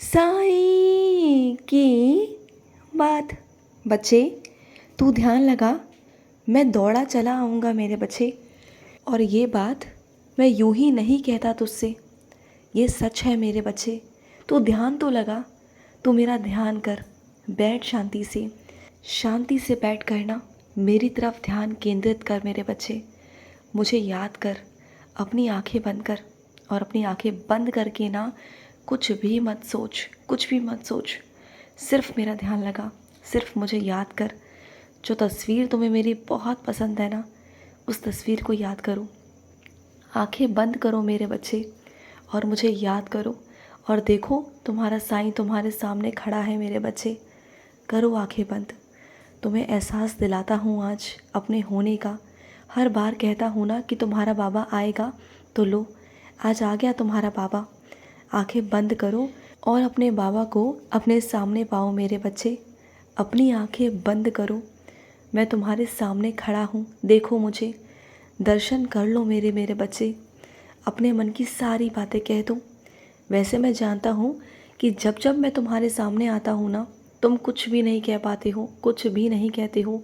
साईं की बात। बच्चे, तू ध्यान लगा, मैं दौड़ा चला आऊँगा मेरे बच्चे। और ये बात मैं यूं ही नहीं कहता तुझसे, ये सच है मेरे बच्चे। तू ध्यान तो लगा, तू मेरा ध्यान कर। बैठ शांति से बैठ कर ना मेरी तरफ ध्यान केंद्रित कर मेरे बच्चे। मुझे याद कर, अपनी आंखें बंद कर। और अपनी आंखें बंद करके ना कुछ भी मत सोच, कुछ भी मत सोच। सिर्फ मेरा ध्यान लगा, सिर्फ मुझे याद कर। जो तस्वीर तुम्हें मेरी बहुत पसंद है ना, उस तस्वीर को याद करो। आंखें बंद करो मेरे बच्चे और मुझे याद करो। और देखो, तुम्हारा साईं तुम्हारे सामने खड़ा है मेरे बच्चे। करो आंखें बंद। तुम्हें एहसास दिलाता हूँ आज अपने होने का। हर बार कहता हूँ ना कि तुम्हारा बाबा आएगा, तो लो, आज आ गया तुम्हारा बाबा। आंखें बंद करो और अपने बाबा को अपने सामने पाओ मेरे बच्चे। अपनी आंखें बंद करो, मैं तुम्हारे सामने खड़ा हूँ, देखो मुझे। दर्शन कर लो मेरे मेरे बच्चे। अपने मन की सारी बातें कह दो। वैसे मैं जानता हूँ कि जब जब मैं तुम्हारे सामने आता हूँ ना, तुम कुछ भी नहीं कह पाते हो, कुछ भी नहीं कहते हो।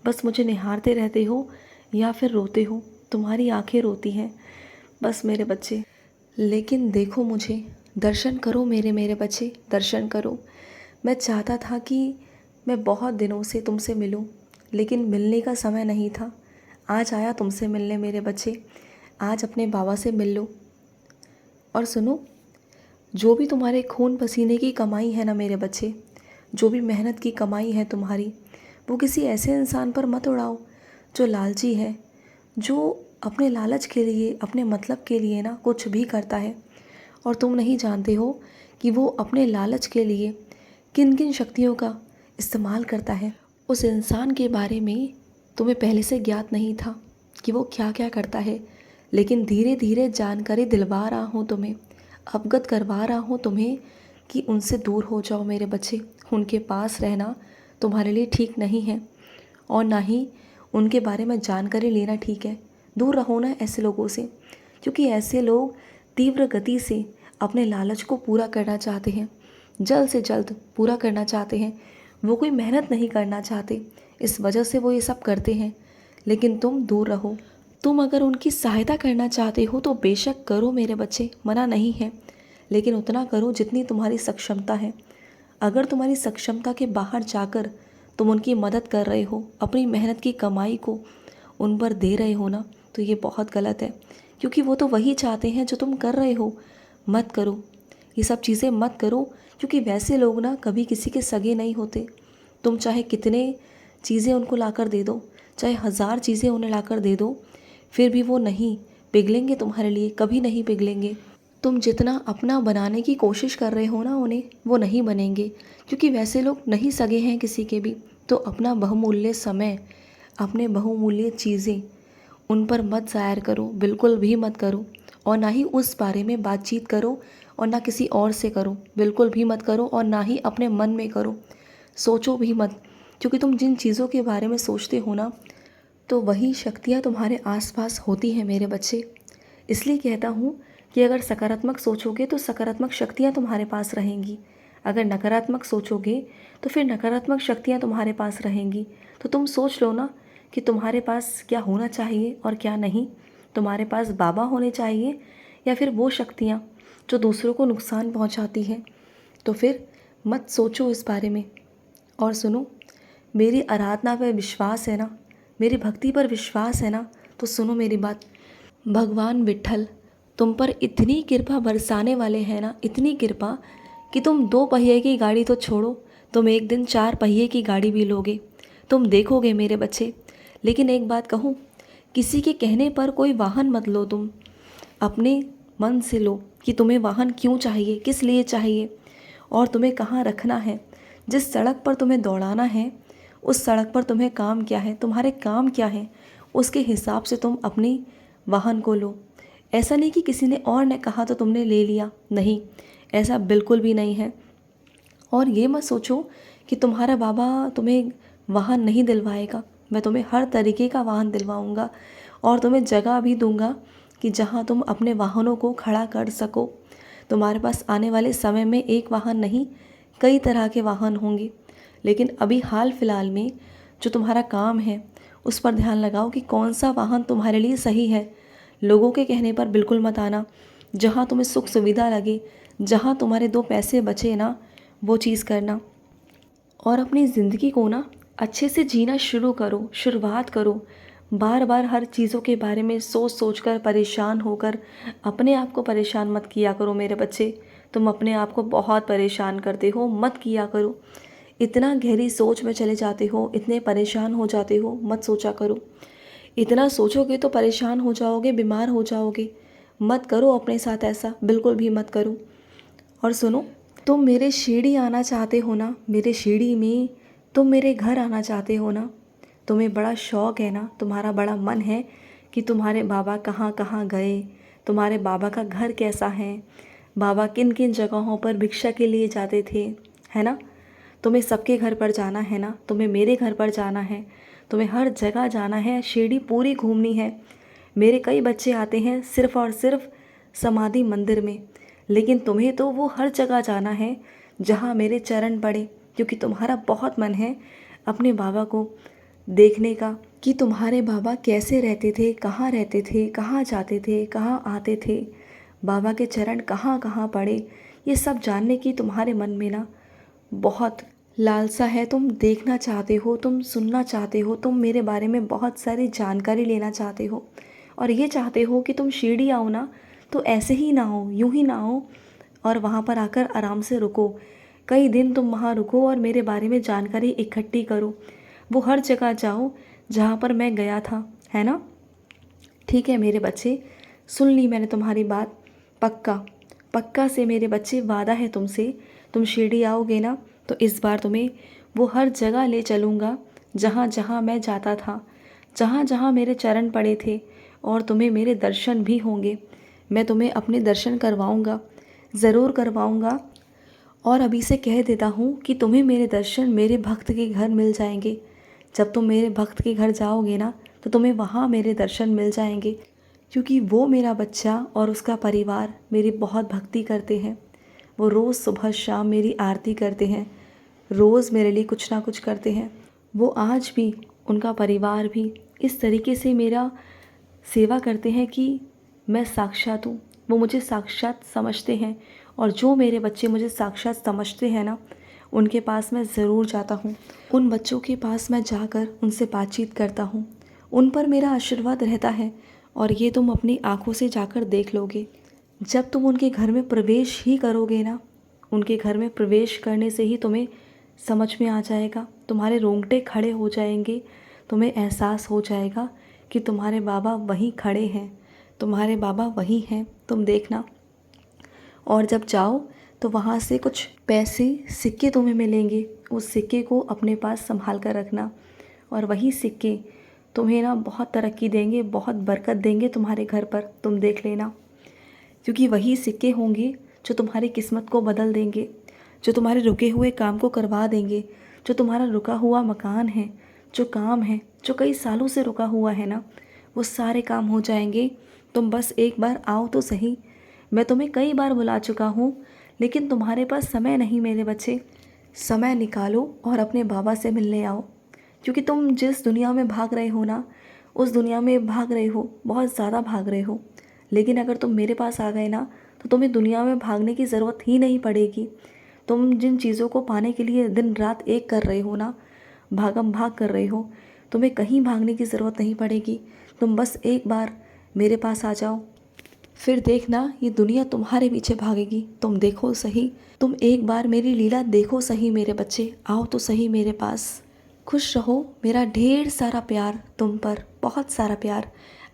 बस मुझे निहारते रहते हो या फिर रोते हो। तुम्हारी आंखें रोती हैं बस मेरे बच्चे। लेकिन देखो मुझे, दर्शन करो मेरे मेरे बच्चे, दर्शन करो। मैं चाहता था कि मैं बहुत दिनों से तुमसे मिलूं, लेकिन मिलने का समय नहीं था। आज आया तुमसे मिलने मेरे बच्चे। आज अपने बाबा से मिल लो। और सुनो, जो भी तुम्हारे खून पसीने की कमाई है ना मेरे बच्चे, जो भी मेहनत की कमाई है तुम्हारी, वो किसी ऐसे इंसान पर मत उड़ाओ जो लालची है, जो अपने लालच के लिए, अपने मतलब के लिए ना कुछ भी करता है। और तुम नहीं जानते हो कि वो अपने लालच के लिए किन किन शक्तियों का इस्तेमाल करता है। उस इंसान के बारे में तुम्हें पहले से ज्ञात नहीं था कि वो क्या क्या करता है, लेकिन धीरे धीरे जानकारी दिलवा रहा हूँ तुम्हें, अवगत करवा रहा हूँ तुम्हें कि उनसे दूर हो जाओ मेरे बच्चे। उनके पास रहना तुम्हारे लिए ठीक नहीं है और ना ही उनके बारे में जानकारी लेना ठीक है। दूर रहो ना ऐसे लोगों से, क्योंकि ऐसे लोग तीव्र गति से अपने लालच को पूरा करना चाहते हैं, जल्द से जल्द पूरा करना चाहते हैं। वो कोई मेहनत नहीं करना चाहते, इस वजह से वो ये सब करते हैं। लेकिन तुम दूर रहो। तुम अगर उनकी सहायता करना चाहते हो तो बेशक करो मेरे बच्चे, मना नहीं है, लेकिन उतना करो जितनी तुम्हारी सक्षमता है। अगर तुम्हारी सक्षमता के बाहर जाकर तुम उनकी मदद कर रहे हो, अपनी मेहनत की कमाई को उन पर दे रहे हो ना, तो ये बहुत गलत है, क्योंकि वो तो वही चाहते हैं जो तुम कर रहे हो। मत करो, ये सब चीज़ें मत करो, क्योंकि वैसे लोग ना कभी किसी के सगे नहीं होते। तुम चाहे कितने चीज़ें उनको लाकर दे दो, चाहे 1000 चीज़ें उन्हें लाकर दे दो, फिर भी वो नहीं पिघलेंगे तुम्हारे लिए, कभी नहीं पिघलेंगे। तुम जितना अपना बनाने की कोशिश कर रहे हो ना उन्हें, वो नहीं बनेंगे, क्योंकि वैसे लोग नहीं सगे हैं किसी के भी। तो अपना बहुमूल्य समय, अपने बहुमूल्य चीज़ें उन पर मत ज़ायर करो, बिल्कुल भी मत करो। और ना ही उस बारे में बातचीत करो, और ना किसी और से करो, बिल्कुल भी मत करो। और ना ही अपने मन में करो, सोचो भी मत, क्योंकि तुम जिन चीज़ों के बारे में सोचते हो ना, तो वही शक्तियाँ तुम्हारे आसपास होती हैं मेरे बच्चे। इसलिए कहता हूँ कि अगर सकारात्मक सोचोगे तो सकारात्मक शक्तियाँ तुम्हारे पास रहेंगी। अगर नकारात्मक सोचोगे तो फिर नकारात्मक शक्तियाँ तुम्हारे पास रहेंगी। तो तुम सोच लो ना कि तुम्हारे पास क्या होना चाहिए और क्या नहीं। तुम्हारे पास बाबा होने चाहिए या फिर वो शक्तियाँ जो दूसरों को नुकसान पहुँचाती हैं। तो फिर मत सोचो इस बारे में। और सुनो, मेरी आराधना पर विश्वास है ना, मेरी भक्ति पर विश्वास है ना, तो सुनो मेरी बात। भगवान विट्ठल तुम पर इतनी कृपा बरसाने वाले हैं ना, इतनी कृपा कि तुम 2 पहिए की गाड़ी तो छोड़ो, तुम एक दिन 4 पहिए की गाड़ी भी लोगे। तुम देखोगे मेरे बच्चे। लेकिन एक बात कहूँ, किसी के कहने पर कोई वाहन मत लो। तुम अपने मन से लो कि तुम्हें वाहन क्यों चाहिए, किस लिए चाहिए, और तुम्हें कहाँ रखना है। जिस सड़क पर तुम्हें दौड़ाना है, उस सड़क पर तुम्हें काम क्या है, तुम्हारे काम क्या है, उसके हिसाब से तुम अपनी वाहन को लो। ऐसा नहीं कि किसी ने और ने कहा तो तुमने ले लिया, नहीं, ऐसा बिल्कुल भी नहीं है। और ये मत सोचो कि तुम्हारा बाबा तुम्हें वाहन नहीं दिलवाएगा। मैं तुम्हें हर तरीके का वाहन दिलवाऊंगा और तुम्हें जगह भी दूंगा कि जहाँ तुम अपने वाहनों को खड़ा कर सको। तुम्हारे पास आने वाले समय में एक वाहन नहीं, कई तरह के वाहन होंगे। लेकिन अभी हाल फिलहाल में जो तुम्हारा काम है उस पर ध्यान लगाओ कि कौन सा वाहन तुम्हारे लिए सही है। लोगों के कहने पर बिल्कुल मत आना। जहाँ तुम्हें सुख सुविधा लगे, जहाँ तुम्हारे 2 पैसे बचे ना, वो चीज़ करना। और अपनी ज़िंदगी को ना अच्छे से जीना शुरू करो, शुरुआत करो। बार बार हर चीज़ों के बारे में सोच सोच कर परेशान होकर अपने आप को परेशान मत किया करो मेरे बच्चे। तुम अपने आप को बहुत परेशान करते हो, मत किया करो। इतना गहरी सोच में चले जाते हो, इतने परेशान हो जाते हो, मत सोचा करो। इतना सोचोगे तो परेशान हो जाओगे, बीमार हो जाओगे। मत करो अपने साथ ऐसा, बिल्कुल भी मत करो। और सुनो, तुम मेरे शिरडी आना चाहते हो ना, मेरे शिरडी में तुम मेरे घर आना चाहते हो ना, तुम्हें बड़ा शौक़ है ना, तुम्हारा बड़ा मन है कि तुम्हारे बाबा कहाँ कहाँ गए, तुम्हारे बाबा का घर कैसा है, बाबा किन किन जगहों पर भिक्षा के लिए जाते थे, है ना। तुम्हें सबके घर पर जाना है ना, तुम्हें मेरे घर पर जाना है, तुम्हें हर जगह जाना है, शिरडी पूरी घूमनी है। मेरे कई बच्चे आते हैं सिर्फ़ और सिर्फ समाधि मंदिर में, लेकिन तुम्हें तो वो हर जगह जाना है जहाँ मेरे चरण पड़े, क्योंकि तुम्हारा बहुत मन है अपने बाबा को देखने का कि तुम्हारे बाबा कैसे रहते थे, कहाँ रहते थे, कहाँ जाते थे, कहाँ आते थे, बाबा के चरण कहाँ कहाँ पड़े। ये सब जानने की तुम्हारे मन में ना बहुत लालसा है। तुम देखना चाहते हो, तुम सुनना चाहते हो, तुम मेरे बारे में बहुत सारी जानकारी लेना चाहते हो, और ये चाहते हो कि तुम शिरडी आओ ना तो ऐसे ही ना हो, यूं ही ना हो, और वहाँ पर आकर आराम से रुको। कई दिन तुम वहाँ रुको और मेरे बारे में जानकारी इकट्ठी करो। वो हर जगह जाओ जहाँ पर मैं गया था, है ना। ठीक है मेरे बच्चे, सुन ली मैंने तुम्हारी बात। पक्का पक्का से मेरे बच्चे, वादा है तुमसे, तुम शिरडी आओगे ना तो इस बार तुम्हें वो हर जगह ले चलूँगा जहाँ जहाँ मैं जाता था, जहाँ जहाँ मेरे चरण पड़े थे, और तुम्हें मेरे दर्शन भी होंगे। मैं तुम्हें अपने दर्शन करवाऊँगा, ज़रूर करवाऊँगा। और अभी से कह देता हूँ कि तुम्हें मेरे दर्शन मेरे भक्त के घर मिल जाएंगे। जब तुम मेरे भक्त के घर जाओगे ना तो तुम्हें वहाँ मेरे दर्शन मिल जाएंगे, क्योंकि वो मेरा बच्चा और उसका परिवार मेरी बहुत भक्ति करते हैं। वो रोज़ सुबह शाम मेरी आरती करते हैं, रोज़ मेरे लिए कुछ ना कुछ करते हैं। वो आज भी, उनका परिवार भी इस तरीके से मेरा सेवा करते हैं कि मैं साक्षात हूँ। वो मुझे साक्षात समझते हैं, और जो मेरे बच्चे मुझे साक्षात समझते हैं ना, उनके पास मैं ज़रूर जाता हूँ। उन बच्चों के पास मैं जाकर उनसे बातचीत करता हूँ, उन पर मेरा आशीर्वाद रहता है। और ये तुम अपनी आँखों से जाकर देख लोगे। जब तुम उनके घर में प्रवेश ही करोगे ना, उनके घर में प्रवेश करने से ही तुम्हें समझ में आ जाएगा, तुम्हारे रोंगटे खड़े हो जाएंगे, तुम्हें एहसास हो जाएगा कि तुम्हारे बाबा वहीं खड़े हैं, तुम्हारे बाबा वहीं हैं, तुम देखना। और जब जाओ तो वहाँ से कुछ पैसे, सिक्के तुम्हें मिलेंगे। उस सिक्के को अपने पास संभाल कर रखना, और वही सिक्के तुम्हें ना बहुत तरक्की देंगे, बहुत बरकत देंगे तुम्हारे घर पर, तुम देख लेना। क्योंकि वही सिक्के होंगे जो तुम्हारी किस्मत को बदल देंगे, जो तुम्हारे रुके हुए काम को करवा देंगे, जो तुम्हारा रुका हुआ मकान है, जो काम है, जो कई सालों से रुका हुआ है ना, वो सारे काम हो जाएंगे। तुम बस एक बार आओ तो सही। मैं तुम्हें कई बार बुला चुका हूँ, लेकिन तुम्हारे पास समय नहीं मेरे बच्चे। समय निकालो और अपने बाबा से मिलने आओ, क्योंकि तुम जिस दुनिया में भाग रहे हो ना, उस दुनिया में भाग रहे हो, बहुत ज़्यादा भाग रहे हो। लेकिन अगर तुम मेरे पास आ गए ना तो तुम्हें दुनिया में भागने की ज़रूरत ही नहीं पड़ेगी। तुम जिन चीज़ों को पाने के लिए दिन रात एक कर रहे हो ना, भागम भाग कर रहे हो, तुम्हें कहीं भागने की ज़रूरत नहीं पड़ेगी। तुम बस एक बार मेरे पास आ जाओ, फिर देखना ये दुनिया तुम्हारे पीछे भागेगी। तुम देखो सही, तुम एक बार मेरी लीला देखो सही मेरे बच्चे, आओ तो सही मेरे पास। खुश रहो, मेरा ढेर सारा प्यार तुम पर, बहुत सारा प्यार।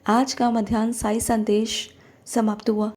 आज का मध्याह्न साई संदेश समाप्त हुआ।